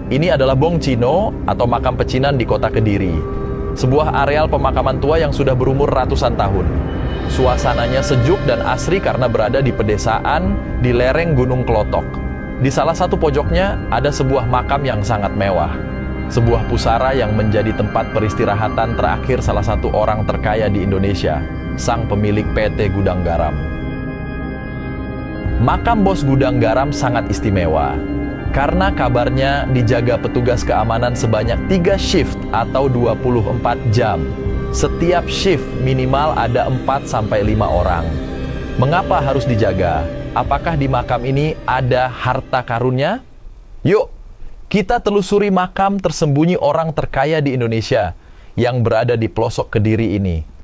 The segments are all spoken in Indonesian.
Ini adalah Bong Cino atau makam pecinan di kota Kediri. Sebuah areal pemakaman tua yang sudah berumur ratusan tahun. Suasananya sejuk dan asri karena berada di pedesaan di lereng Gunung Klotok. Di salah satu pojoknya ada sebuah makam yang sangat mewah. Sebuah pusara yang menjadi tempat peristirahatan terakhir salah satu orang terkaya di Indonesia, sang pemilik PT Gudang Garam. Makam Bos Gudang Garam sangat istimewa karena kabarnya dijaga petugas keamanan sebanyak 3 shift atau 24 jam. Setiap shift minimal ada 4-5 orang. Mengapa harus dijaga? Apakah di makam ini ada harta karunnya? Yuk, kita telusuri makam tersembunyi orang terkaya di Indonesia yang berada di pelosok Kediri ini.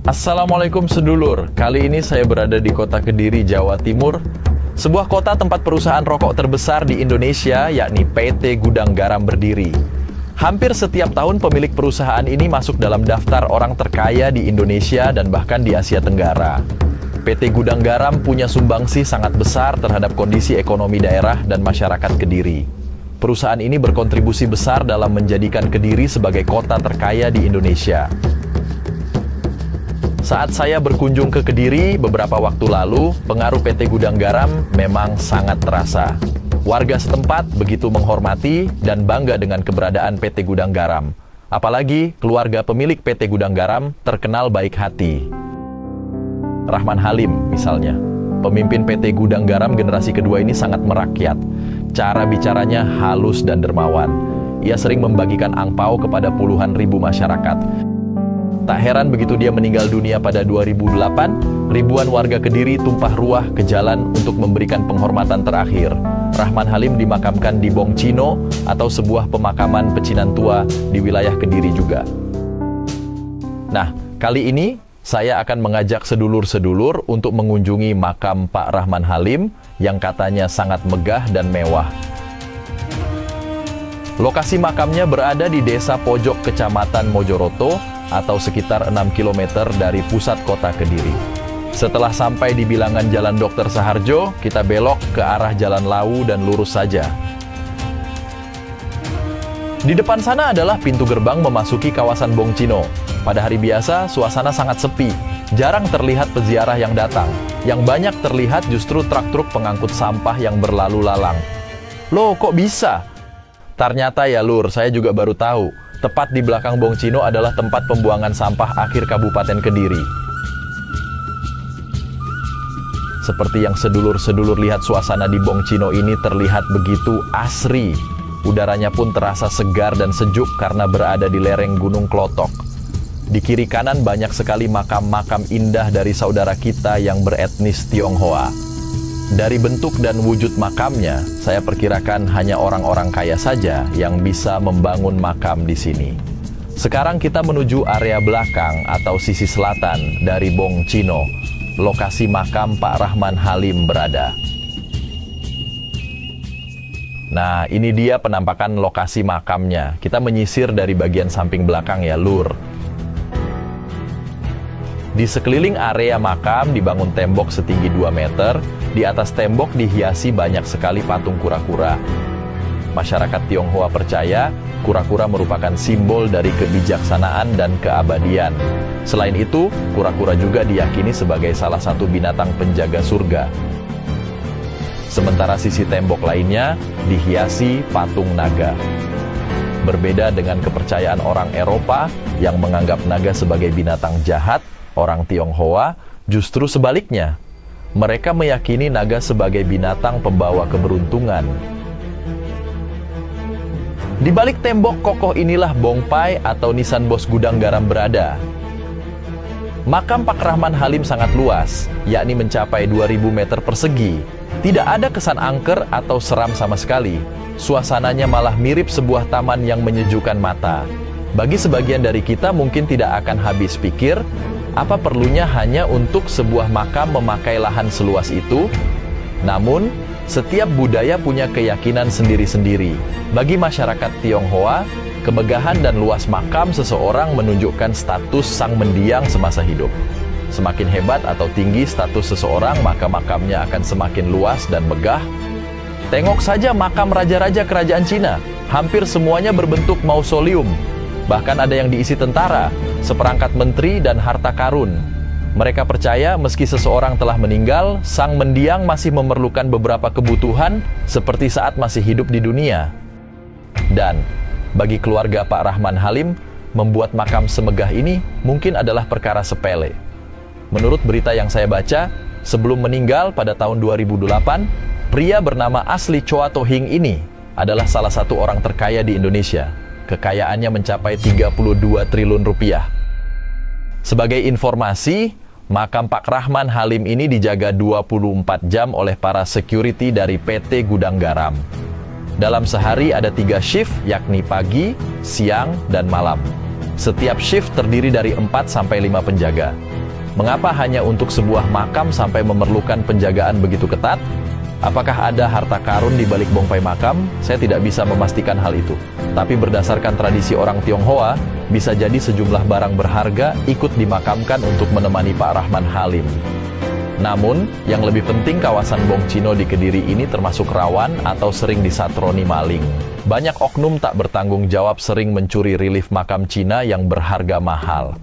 Assalamualaikum sedulur, kali ini saya berada di kota Kediri, Jawa Timur, sebuah kota tempat perusahaan rokok terbesar di Indonesia, yakni PT Gudang Garam berdiri. Hampir setiap tahun pemilik perusahaan ini masuk dalam daftar orang terkaya di Indonesia dan bahkan di Asia Tenggara. PT Gudang Garam punya sumbangsih sangat besar terhadap kondisi ekonomi daerah dan masyarakat Kediri. Perusahaan ini berkontribusi besar dalam menjadikan Kediri sebagai kota terkaya di Indonesia. Saat saya berkunjung ke Kediri beberapa waktu lalu, pengaruh PT Gudang Garam memang sangat terasa. Warga setempat begitu menghormati dan bangga dengan keberadaan PT Gudang Garam. Apalagi keluarga pemilik PT Gudang Garam terkenal baik hati. Rahman Halim misalnya, pemimpin PT Gudang Garam generasi kedua ini sangat merakyat. Cara bicaranya halus dan dermawan. Ia sering membagikan angpau kepada puluhan ribu masyarakat. Tak heran begitu dia meninggal dunia pada 2008, ribuan warga Kediri tumpah ruah ke jalan untuk memberikan penghormatan terakhir. Rahman Halim dimakamkan di Bong Cino atau sebuah pemakaman pecinan tua di wilayah Kediri juga. Nah, kali ini saya akan mengajak sedulur-sedulur untuk mengunjungi makam Pak Rahman Halim yang katanya sangat megah dan mewah. Lokasi makamnya berada di Desa Pojok, Kecamatan Mojoroto, atau sekitar 6 km dari pusat kota Kediri. Setelah sampai di bilangan Jalan Dr. Saharjo, kita belok ke arah Jalan Lawu dan lurus saja. Di depan sana adalah pintu gerbang memasuki kawasan Bong Cino. Pada hari biasa, suasana sangat sepi. Jarang terlihat peziarah yang datang. Yang banyak terlihat justru truk-truk pengangkut sampah yang berlalu lalang. Loh, kok bisa? Ternyata ya lur, saya juga baru tahu. Tepat di belakang Bong Cino adalah tempat pembuangan sampah akhir Kabupaten Kediri. Seperti yang sedulur-sedulur lihat, suasana di Bong Cino ini terlihat begitu asri. Udaranya pun terasa segar dan sejuk karena berada di lereng Gunung Klotok. Di kiri kanan banyak sekali makam-makam indah dari saudara kita yang beretnis Tionghoa. Dari bentuk dan wujud makamnya, saya perkirakan hanya orang-orang kaya saja yang bisa membangun makam di sini. Sekarang kita menuju area belakang atau sisi selatan dari Bong Cino, lokasi makam Pak Rahman Halim berada. Nah, ini dia penampakan lokasi makamnya. Kita menyisir dari bagian samping belakang ya, lur. Di sekeliling area makam dibangun tembok setinggi 2 meter. Di atas tembok dihiasi banyak sekali patung kura-kura. Masyarakat Tionghoa percaya kura-kura merupakan simbol dari kebijaksanaan dan keabadian. Selain itu, kura-kura juga diyakini sebagai salah satu binatang penjaga surga. Sementara sisi tembok lainnya dihiasi patung naga. Berbeda dengan kepercayaan orang Eropa yang menganggap naga sebagai binatang jahat, orang Tionghoa justru sebaliknya. Mereka meyakini naga sebagai binatang pembawa keberuntungan. Di balik tembok kokoh inilah Bong Pai atau nisan Bos Gudang Garam berada. Makam Pak Rahman Halim sangat luas, yakni mencapai 2000 meter persegi. Tidak ada kesan angker atau seram sama sekali. Suasananya malah mirip sebuah taman yang menyejukkan mata. Bagi sebagian dari kita mungkin tidak akan habis pikir, apa perlunya hanya untuk sebuah makam memakai lahan seluas itu? Namun, setiap budaya punya keyakinan sendiri-sendiri. Bagi masyarakat Tionghoa, kemegahan dan luas makam seseorang menunjukkan status sang mendiang semasa hidup. Semakin hebat atau tinggi status seseorang, maka makamnya akan semakin luas dan megah. Tengok saja makam raja-raja kerajaan Cina, hampir semuanya berbentuk mausoleum. Bahkan ada yang diisi tentara, seperangkat menteri, dan harta karun. Mereka percaya meski seseorang telah meninggal, sang mendiang masih memerlukan beberapa kebutuhan seperti saat masih hidup di dunia. Dan bagi keluarga Pak Rahman Halim, membuat makam semegah ini mungkin adalah perkara sepele. Menurut berita yang saya baca, sebelum meninggal pada tahun 2008, pria bernama asli Choa To Hing ini adalah salah satu orang terkaya di Indonesia. Kekayaannya mencapai 32 triliun rupiah. Sebagai informasi, makam Pak Rahman Halim ini dijaga 24 jam oleh para security dari PT Gudang Garam. Dalam sehari ada 3 shift, yakni pagi, siang, dan malam. Setiap shift terdiri dari 4-5 penjaga. Mengapa hanya untuk sebuah makam sampai memerlukan penjagaan begitu ketat? Apakah ada harta karun di balik bongpai makam? Saya tidak bisa memastikan hal itu. Tapi berdasarkan tradisi orang Tionghoa, bisa jadi sejumlah barang berharga ikut dimakamkan untuk menemani Pak Rahman Halim. Namun, yang lebih penting, kawasan Bong Cino di Kediri ini termasuk rawan atau sering disatroni maling. Banyak oknum tak bertanggung jawab sering mencuri relief makam Cina yang berharga mahal.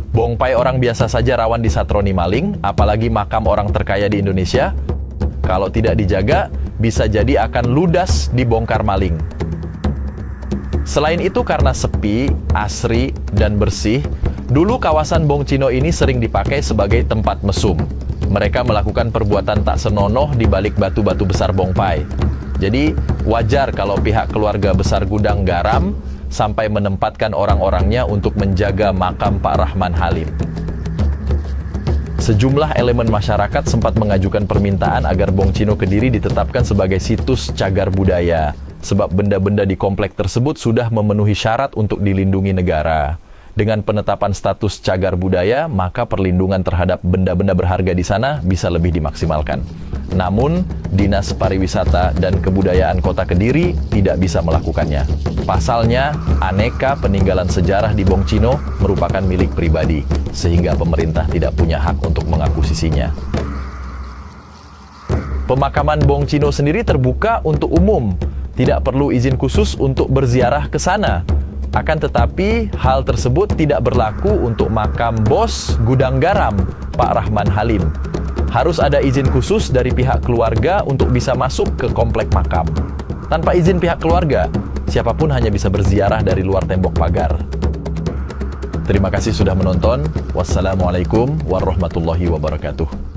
Bongpai orang biasa saja rawan disatroni maling, apalagi makam orang terkaya di Indonesia. Kalau tidak dijaga, bisa jadi akan ludas dibongkar maling. Selain itu, karena sepi, asri, dan bersih, dulu kawasan Bong Cino ini sering dipakai sebagai tempat mesum. Mereka melakukan perbuatan tak senonoh di balik batu-batu besar bongpai. Jadi, wajar kalau pihak keluarga besar Gudang Garam sampai menempatkan orang-orangnya untuk menjaga makam Pak Rahman Halim. Sejumlah elemen masyarakat sempat mengajukan permintaan agar Bong Cino Kediri ditetapkan sebagai situs cagar budaya, sebab benda-benda di komplek tersebut sudah memenuhi syarat untuk dilindungi negara. Dengan penetapan status cagar budaya, maka perlindungan terhadap benda-benda berharga di sana bisa lebih dimaksimalkan. Namun, Dinas Pariwisata dan Kebudayaan Kota Kediri tidak bisa melakukannya. Pasalnya, aneka peninggalan sejarah di Bong Cino merupakan milik pribadi, sehingga pemerintah tidak punya hak untuk mengakuisisinya. Pemakaman Bong Cino sendiri terbuka untuk umum, tidak perlu izin khusus untuk berziarah ke sana. Akan tetapi, hal tersebut tidak berlaku untuk makam bos Gudang Garam, Pak Rahman Halim. Harus ada izin khusus dari pihak keluarga untuk bisa masuk ke komplek makam. Tanpa izin pihak keluarga, siapapun hanya bisa berziarah dari luar tembok pagar. Terima kasih sudah menonton. Wassalamualaikum warahmatullahi wabarakatuh.